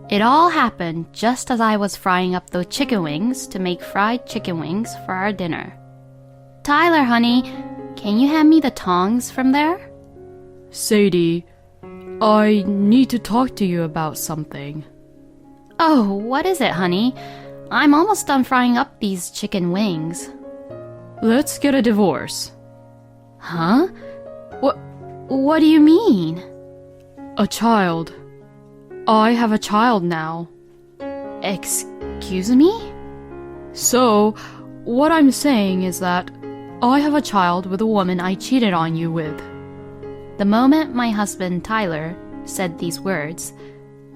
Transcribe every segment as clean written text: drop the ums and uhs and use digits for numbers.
It all happened just as I was frying up those chicken wings to make fried chicken wings for our dinner. Tyler, honey, can you hand me the tongs from there? Sadie, I need to talk to you about something. Oh, what is it, honey? I'm almost done frying up these chicken wings. Let's get a divorce. Huh? What do you mean? A child. I have a child now. Excuse me? So, what I'm saying is that I have a child with a woman I cheated on you with. The moment my husband, Tyler, said these words,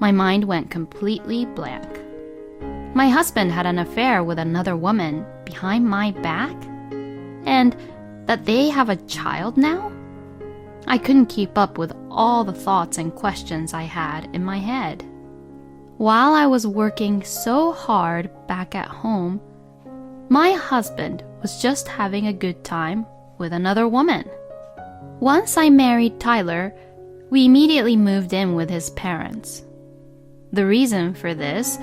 my mind went completely blank. My husband had an affair with another woman behind my back? And that they have a child now? I couldn't keep up with all the thoughts and questions I had in my head. While I was working so hard back at home, my husband was just having a good time with another woman. Once I married Tyler, we immediately moved in with his parents. The reason for this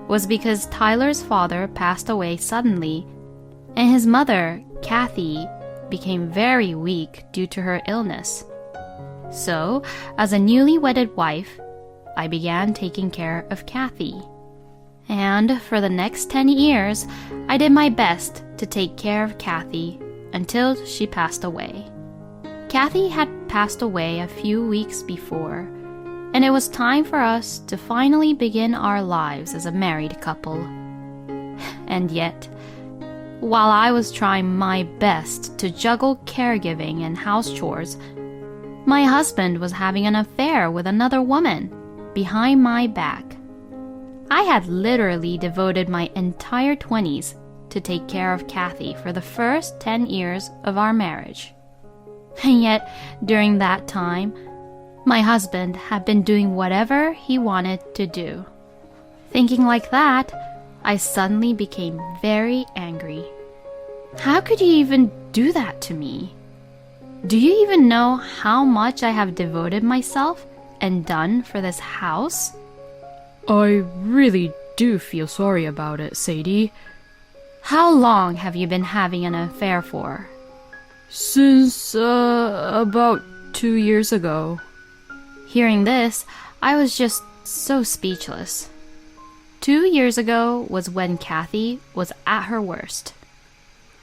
was because Tyler's father passed away suddenly, and his mother, Kathy, became very weak due to her illness. So, as a newly wedded wife, I began taking care of Kathy. And for the next 10 years, I did my best to take care of Kathy until she passed away. Kathy had passed away a few weeks before, and it was time for us to finally begin our lives as a married couple. And yet, while I was trying my best to juggle caregiving and house chores, my husband was having an affair with another woman behind my back. I had literally devoted my entire 20s to take care of Kathy for the first 10 years of our marriage. And yet, during that time, my husband had been doing whatever he wanted to do. Thinking like that, I suddenly became very angry. How could you even do that to me? Do you even know how much I have devoted myself and done for this house? I really do feel sorry about it, Sadie. How long have you been having an affair for? Since, about 2 years ago. Hearing this, I was just so speechless. 2 years ago was when Kathy was at her worst.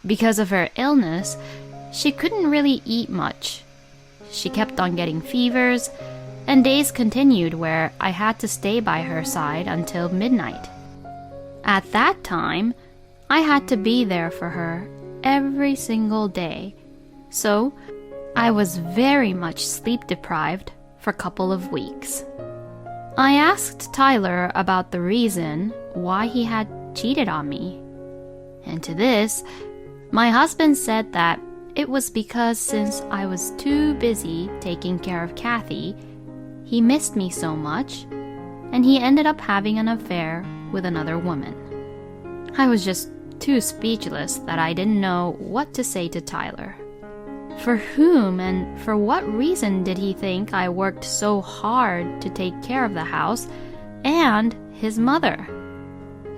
Because of her illness, she couldn't really eat much. She kept on getting fevers, and days continued where I had to stay by her side until midnight. At that time, I had to be there for her every single day, so I was very much sleep deprived for a couple of weeks. I asked Tyler about the reason why he had cheated on me. And to this, my husband said that it was because since I was too busy taking care of Kathy, he missed me so much, and he ended up having an affair with another woman. I was just too speechless that I didn't know what to say to Tyler. For whom and for what reason did he think I worked so hard to take care of the house and his mother?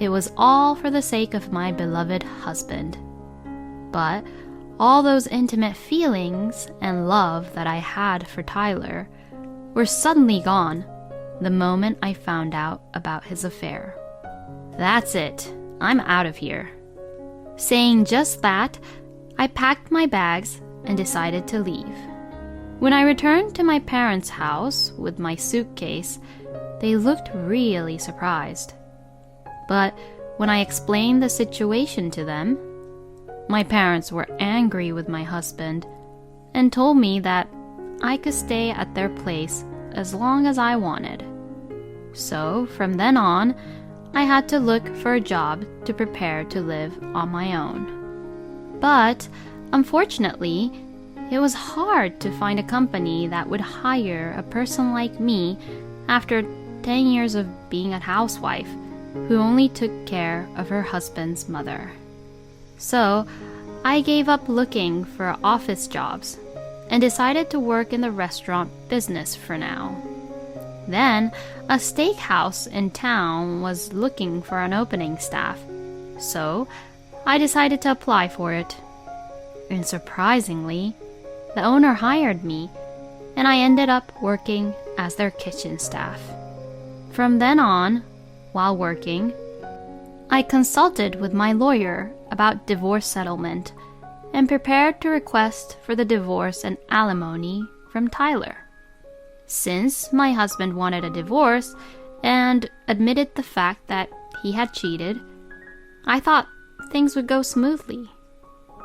It was all for the sake of my beloved husband. But all those intimate feelings and love that I had for Tyler were suddenly gone the moment I found out about his affair. That's it. I'm out of here. Saying just that, I packed my bags and decided to leave. When I returned to my parents' house with my suitcase, they looked really surprised. But when I explained the situation to them, my parents were angry with my husband and told me that I could stay at their place as long as I wanted. So from then on, I had to look for a job to prepare to live on my own. But unfortunately, it was hard to find a company that would hire a person like me after 10 years of being a housewife who only took care of her husband's mother. So I gave up looking for office jobs and decided to work in the restaurant business for now. Then, a steakhouse in town was looking for an opening staff, so I decided to apply for it. And surprisingly, the owner hired me, and I ended up working as their kitchen staff. From then on, while working, I consulted with my lawyer about divorce settlement and prepared to request for the divorce and alimony from Tyler. Since my husband wanted a divorce and admitted the fact that he had cheated, I thought things would go smoothly.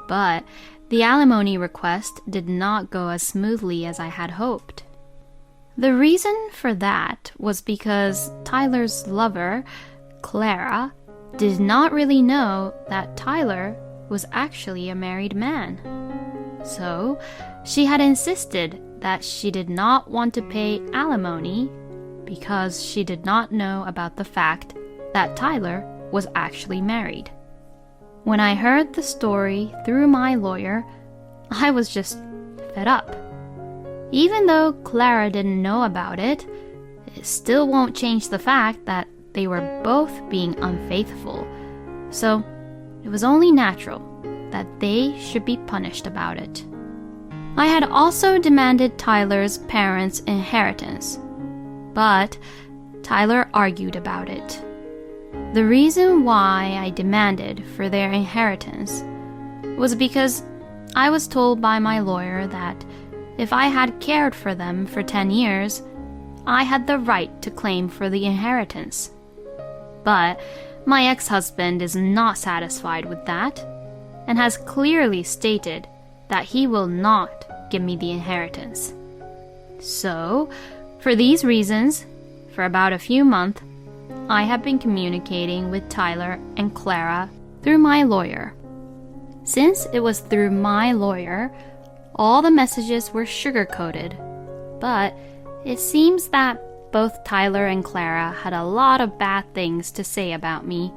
But the alimony request did not go as smoothly as I had hoped. The reason for that was because Tyler's lover, Clara, did not really know that Tyler was actually a married man. So she had insisted that she did not want to pay alimony because she did not know about the fact that Tyler was actually married. When I heard the story through my lawyer, I was just fed up. Even though Clara didn't know about it, it still won't change the fact that they were both being unfaithful. So it was only natural that they should be punished about it. I had also demanded Tyler's parents' inheritance, but Tyler argued about it. The reason why I demanded for their inheritance was because I was told by my lawyer that if I had cared for them for 10 years, I had the right to claim for the inheritance. But my ex-husband is not satisfied with that and has clearly stated that he will not give me the inheritance. So, for these reasons, for about a few months, I have been communicating with Tyler and Clara through my lawyer. Since it was through my lawyer, all the messages were sugar-coated, but it seems that both Tyler and Clara had a lot of bad things to say about me,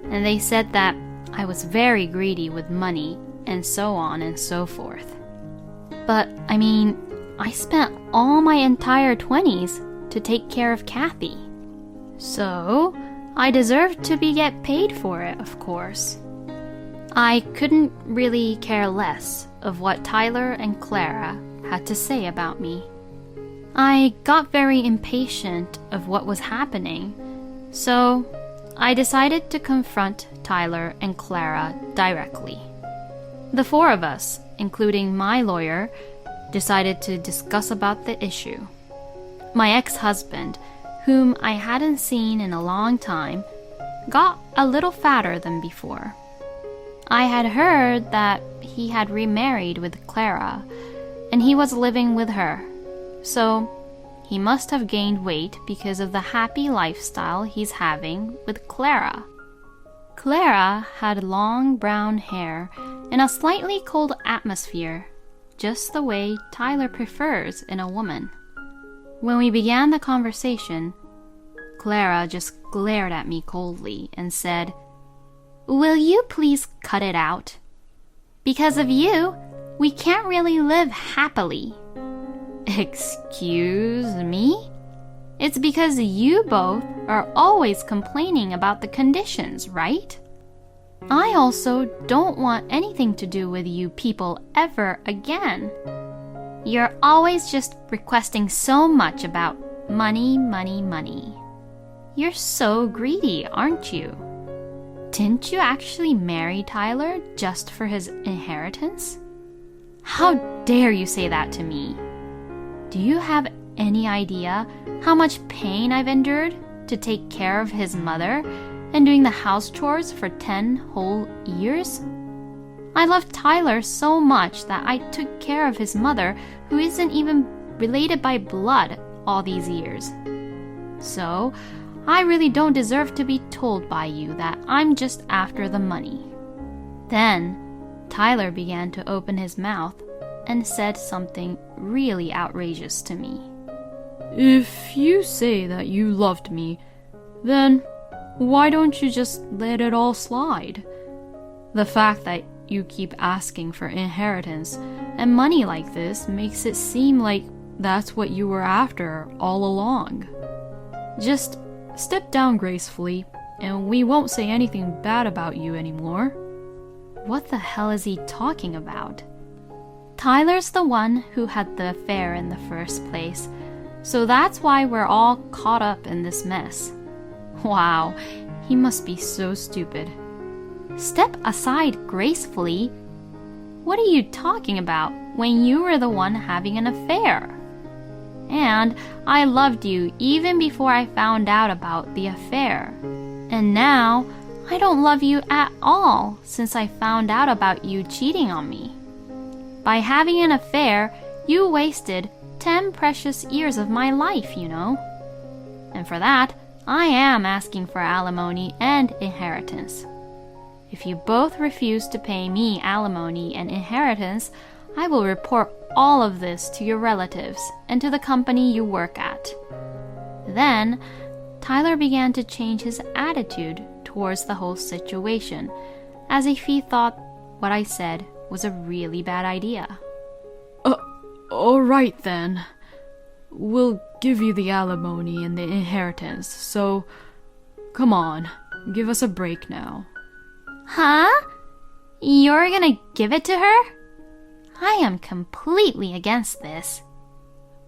and they said that I was very greedy with money and so on and so forth. But, I mean, I spent all my entire 20s to take care of Kathy. So, I deserved to get paid for it, of course. I couldn't really care less of what Tyler and Clara had to say about me. I got very impatient of what was happening, so I decided to confront Tyler and Clara directly. The four of us, including my lawyer, decided to discuss about the issue. My ex-husband, whom I hadn't seen in a long time, got a little fatter than before. I had heard that he had remarried with Clara, and he was living with her, so he must have gained weight because of the happy lifestyle he's having with Clara. Clara had long brown hair in a slightly cold atmosphere, just the way Tyler prefers in a woman. When we began the conversation, Clara just glared at me coldly and said, "Will you please cut it out? Because of you, we can't really live happily." Excuse me? It's because you both are always complaining about the conditions, right? I also don't want anything to do with you people ever again. You're always just requesting so much about money, money, money. You're so greedy, aren't you? Didn't you actually marry Tyler just for his inheritance? How dare you say that to me? Do you have any idea how much pain I've endured to take care of his mother and doing the house chores for 10 whole years? I loved Tyler so much that I took care of his mother, who isn't even related by blood, all these years. So, I really don't deserve to be told by you that I'm just after the money. Then, Tyler began to open his mouth and said something really outrageous to me. If you say that you loved me, then why don't you just let it all slide? The fact that you keep asking for inheritance and money like this makes it seem like that's what you were after all along. Just step down gracefully, and we won't say anything bad about you anymore. What the hell is he talking about? Tyler's the one who had the affair in the first place, so that's why we're all caught up in this mess. Wow, he must be so stupid. Step aside gracefully? What are you talking about when you were the one having an affair? And I loved you even before I found out about the affair. And now, I don't love you at all since I found out about you cheating on me. By having an affair, you wasted 10 precious years of my life, you know. And for that, I am asking for alimony and inheritance. If you both refuse to pay me alimony and inheritance, I will report all of this to your relatives and to the company you work at. Then, Tyler began to change his attitude towards the whole situation, as if he thought what I said was a really bad idea. All right then. We'll give you the alimony and the inheritance, so come on, give us a break now. Huh? You're gonna give it to her? I am completely against this.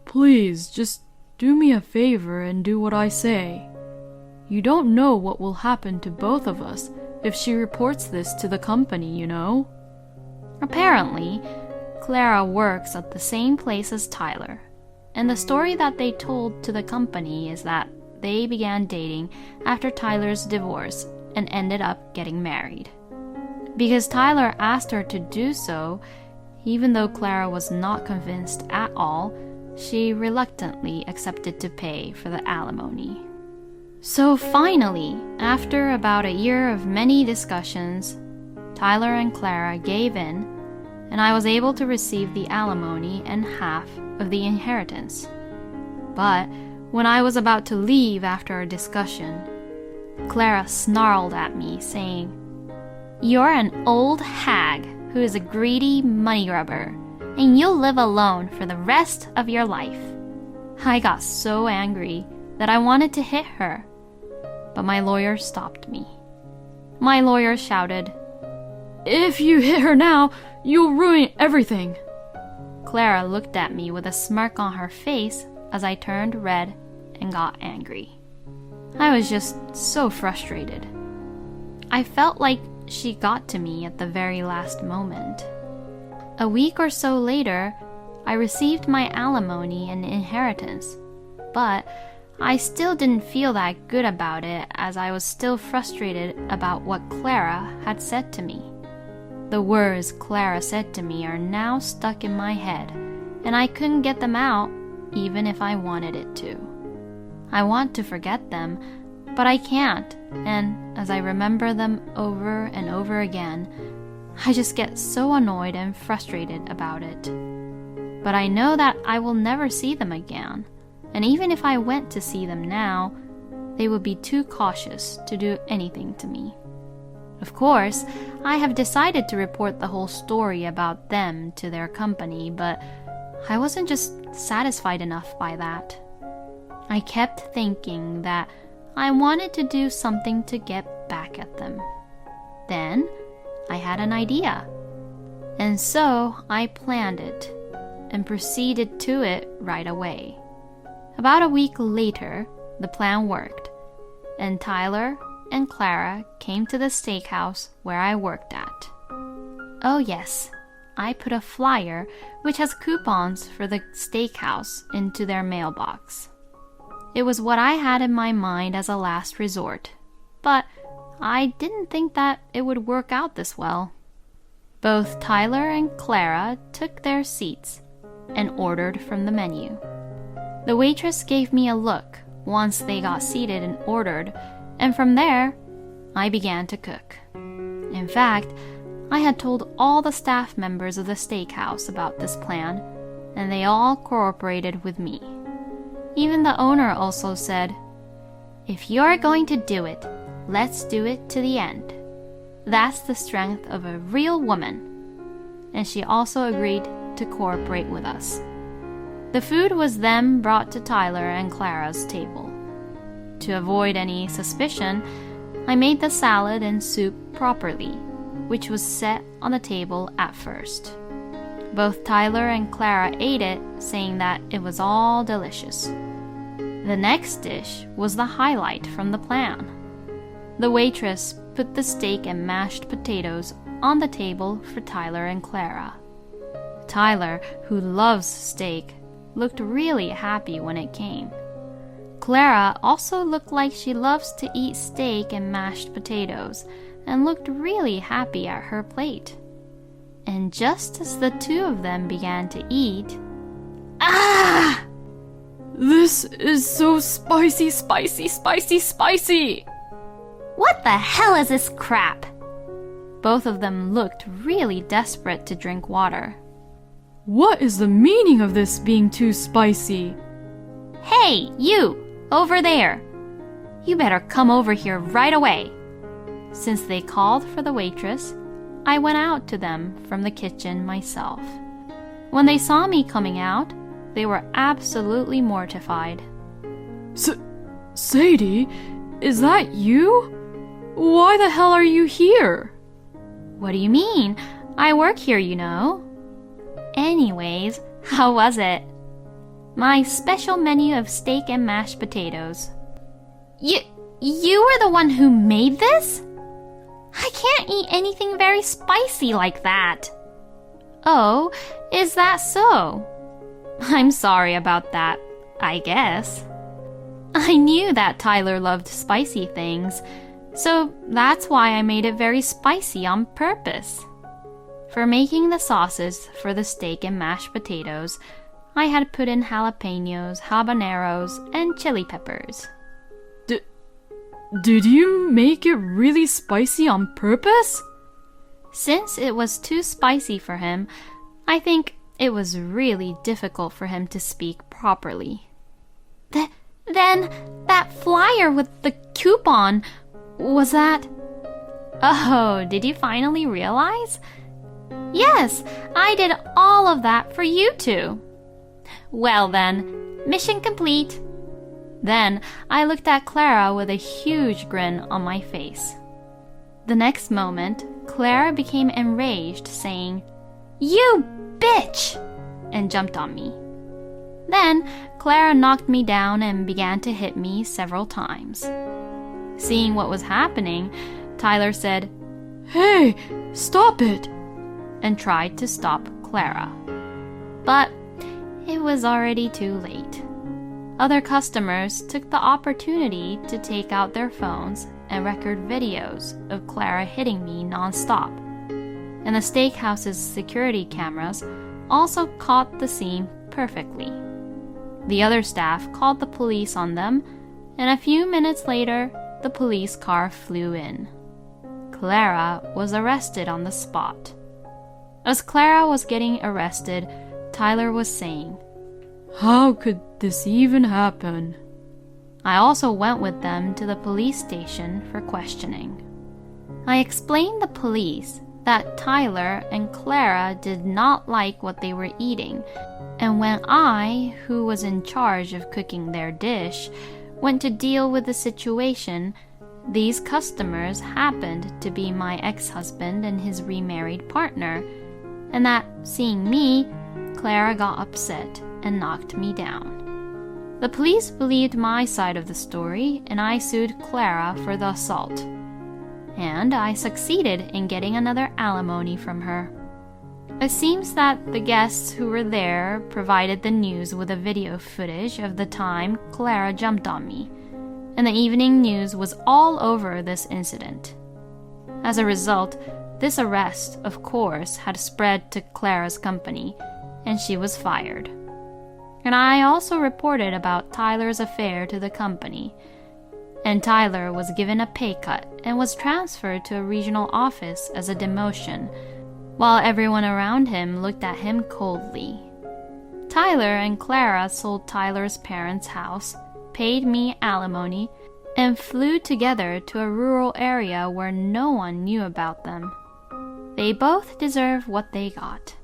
Please, just do me a favor and do what I say. You don't know what will happen to both of us if she reports this to the company, you know. Apparently, Clara works at the same place as Tyler, and the story that they told to the company is that they began dating after Tyler's divorce and ended up getting married. Because Tyler asked her to do so, even though Clara was not convinced at all, she reluctantly accepted to pay for the alimony. So finally, after about a year of many discussions, Tyler and Clara gave in, and I was able to receive the alimony and half of the inheritance. But when I was about to leave after our discussion, Clara snarled at me, saying, "You're an old hag who is a greedy money grubber, and you'll live alone for the rest of your life." I got so angry that I wanted to hit her, but my lawyer stopped me. My lawyer shouted, "If you hit her now, you'll ruin everything." Clara looked at me with a smirk on her face as I turned red and got angry. I was just so frustrated. I felt like she got to me at the very last moment. A week or so later, I received my alimony and inheritance, but I still didn't feel that good about it as I was still frustrated about what Clara had said to me. The words Clara said to me are now stuck in my head, and I couldn't get them out even if I wanted it to. I want to forget them, but I can't, and as I remember them over and over again, I just get so annoyed and frustrated about it. But I know that I will never see them again, and even if I went to see them now, they would be too cautious to do anything to me. Of course, I have decided to report the whole story about them to their company, but I wasn't just satisfied enough by that. I kept thinking that I wanted to do something to get back at them. Then, I had an idea. And so, I planned it and proceeded to it right away. About a week later, the plan worked, and Tyler and Clara came to the steakhouse where I worked at. Oh yes, I put a flyer which has coupons for the steakhouse into their mailbox. It was what I had in my mind as a last resort, but I didn't think that it would work out this well. Both Tyler and Clara took their seats and ordered from the menu. The waitress gave me a look once they got seated and ordered, and from there, I began to cook. In fact, I had told all the staff members of the steakhouse about this plan, and they all cooperated with me. Even the owner also said, "If you're going to do it, let's do it to the end. That's the strength of a real woman." And she also agreed to cooperate with us. The food was then brought to Tyler and Clara's table. to avoid any suspicion, I made the salad and soup properly, which was set on the table at first. Both Tyler and Clara ate it, saying that it was all delicious. The next dish was the highlight from the plan. The waitress put the steak and mashed potatoes on the table for Tyler and Clara. Tyler, who loves steak, looked really happy when it came. Clara also looked like she loves to eat steak and mashed potatoes and looked really happy at her plate. And just as the two of them began to eat, ah! This is so spicy, spicy, spicy, spicy! What the hell is this crap? Both of them looked really desperate to drink water. What is the meaning of this being too spicy? Hey, you! Over there! You better come over here right away. Since they called for the waitress, I went out to them from the kitchen myself. When they saw me coming out, they were absolutely mortified. Sadie, is that you? Why the hell are you here? What do you mean? I work here, you know. Anyways, how was it? My special menu of steak and mashed potatoes. You were the one who made this? I can't eat anything very spicy like that. Oh, is that so? I'm sorry about that, I guess. I knew that Tyler loved spicy things, so that's why I made it very spicy on purpose. For making the sauces for the steak and mashed potatoes, I had put in jalapenos, habaneros, and chili peppers. Did you make it really spicy on purpose? Since it was too spicy for him, I think it was really difficult for him to speak properly. Then that flyer with the coupon, was that... Oh, did you finally realize? Yes, I did all of that for you two. Well then, mission complete. Then I looked at Clara with a huge grin on my face. The next moment, Clara became enraged, saying, "You bitch!" and jumped on me. Then Clara knocked me down and began to hit me several times. Seeing what was happening, Tyler said, "Hey, stop it!" and tried to stop Clara. But it was already too late. Other customers took the opportunity to take out their phones and record videos of Clara hitting me nonstop. And the steakhouse's security cameras also caught the scene perfectly. The other staff called the police on them, and a few minutes later, the police car flew in. Clara was arrested on the spot. As Clara was getting arrested, Tyler was saying, "How could this even happen?" I also went with them to the police station for questioning. I explained the police that Tyler and Clara did not like what they were eating, and when I, who was in charge of cooking their dish, went to deal with the situation, these customers happened to be my ex-husband and his remarried partner, and that, seeing me, Clara got upset and knocked me down. The police believed my side of the story, and I sued Clara for the assault. And I succeeded in getting another alimony from her. It seems that the guests who were there provided the news with a video footage of the time Clara jumped on me, and the evening news was all over this incident. As a result, this arrest, of course, had spread to Clara's company, and she was fired. And I also reported about Tyler's affair to the company, and Tyler was given a pay cut and was transferred to a regional office as a demotion, while everyone around him looked at him coldly. Tyler and Clara sold Tyler's parents' house, paid me alimony, and flew together to a rural area where no one knew about them. They both deserve what they got.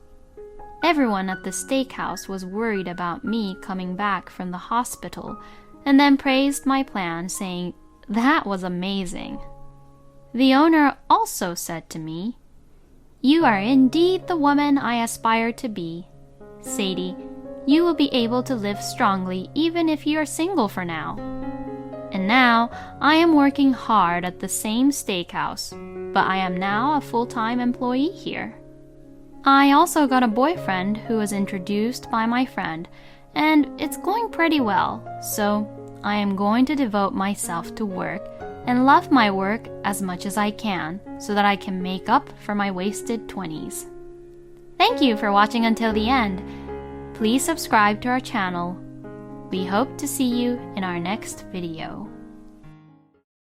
Everyone at the steakhouse was worried about me coming back from the hospital, and then praised my plan, saying that was amazing. The owner also said to me, "You are indeed the woman I aspire to be. Sadie, you will be able to live strongly even if you are single for now." And now I am working hard at the same steakhouse, but I am now a full-time employee here. I also got a boyfriend who was introduced by my friend, and it's going pretty well, so I am going to devote myself to work and love my work as much as I can so that I can make up for my wasted 20s. Thank you for watching until the end. Please subscribe to our channel. We hope to see you in our next video.